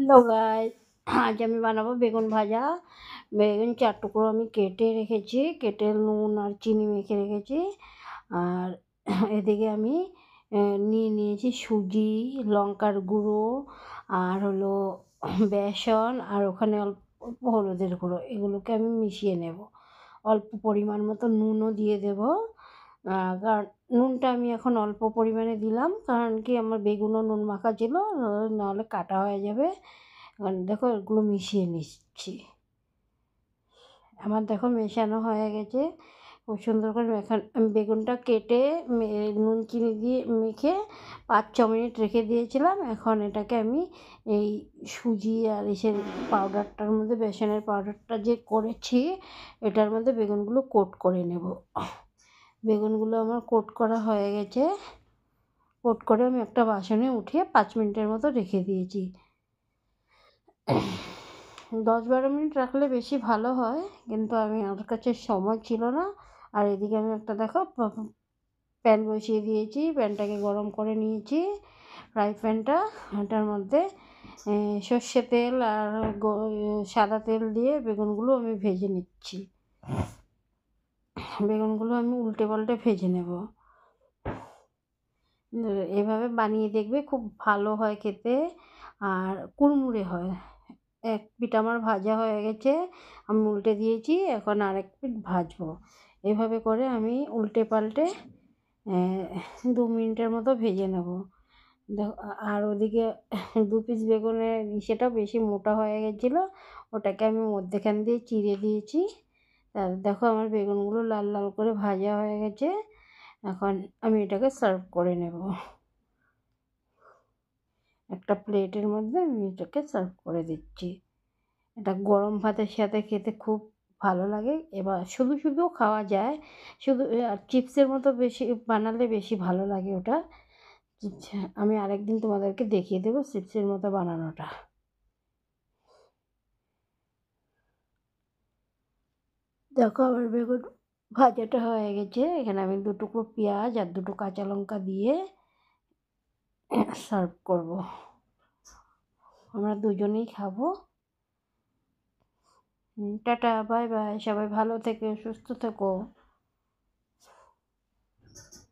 Hello guys, আজ আমি বানাবো বেগুন ভাজা। বেগুন 4 টুকরো আমি কেটে রেখেছি, কেটে নুন আর চিনি মেখে রেখেছি। আর এদিকে আমি নিয়েছি সুজি, লঙ্কার গুঁড়ো, আর হলো বেসন, আর ওখানে অল্প অল্প হলুদের গুঁড়ো। এগুলোকে আমি মিশিয়ে নেব। অল্প পরিমাণ মতো নুনও দিয়ে দেবো। কারণ নুনটা আমি এখন অল্প পরিমাণে দিলাম, কারণ কি আমার বেগুনও নুন মাখা ছিল, নাহলে কাটা হয়ে যাবে। দেখো এগুলো মিশিয়ে নিচ্ছি। আমার দেখো মেশানো হয়ে গেছে খুব সুন্দর করে। এখন আমি বেগুনটা কেটে নুন চিনি দিয়ে মেখে 5-6 মিনিট রেখে দিয়েছিলাম। এখন এটাকে আমি এই সুজি আর এসের পাউডারটার মধ্যে, বেসনের পাউডারটা যে করেছি, এটার মধ্যে বেগুনগুলো কোট করে নেব। বেগুনগুলো আমার কোট করা হয়ে গেছে। কোট করে আমি একটা বাসনে উঠিয়ে 5 মিনিটের মতো রেখে দিয়েছি। 10-12 মিনিট রাখলে বেশি ভালো হয়, কিন্তু আমার কাছে সময় ছিল না। আর এদিকে আমি একটা দেখো প্যান বসিয়ে দিয়েছি, প্যানটাকে গরম করে নিয়েছি। ফ্রাই প্যানটা, এটার মধ্যে সর্ষে তেল আর সাদা তেল দিয়ে বেগুনগুলো আমি ভেজে নিচ্ছি। বেগুনগুলো আমি উল্টে পাল্টে ভেজে নেব। এভাবে বানিয়ে দেখবে, খুব ভালো হয় খেতে আর কুড়মুড়ে হয়। এক পিঠ আমার ভাজা হয়ে গেছে, আমি উল্টে দিয়েছি, এখন আরেক পিঠ ভাজবো। এভাবে করে আমি উল্টে পাল্টে 2 মিনিটের মতো ভেজে নেব। দেখো, আর ওদিকে 2 পিস বেগুনের সেটা বেশি মোটা হয়ে গেছিলো, ওটাকে আমি মধ্যেখান দিয়ে চিড়ে দিয়েছি। দেখো আমার বেগুনগুলো লাল লাল করে ভাজা হয়ে গেছে। এখন আমি এটাকে সার্ভ করে নেব। একটা প্লেটের মধ্যে আমি এটাকে সার্ভ করে দিচ্ছি। এটা গরম ভাতের সাথে খেতে খুব ভালো লাগে। এবার শুধু শুধুও খাওয়া যায়, শুধু চিপসের মতো বেশি বানালে বেশি ভালো লাগে ওটা। আমি আরেকদিন তোমাদেরকে দেখিয়ে দেবো চিপসের মতো বানানোটা। দেখো আমার বেগুন ভাজাটা হয়ে গেছে। এখানে আমি 2 টুকরো পেঁয়াজ আর 2টো কাঁচা লঙ্কা দিয়ে সার্ভ করব। আমরা দুজনেই খাবো। টাটা, বাই বাই, সবাই ভালো থেকো, সুস্থ থেকো।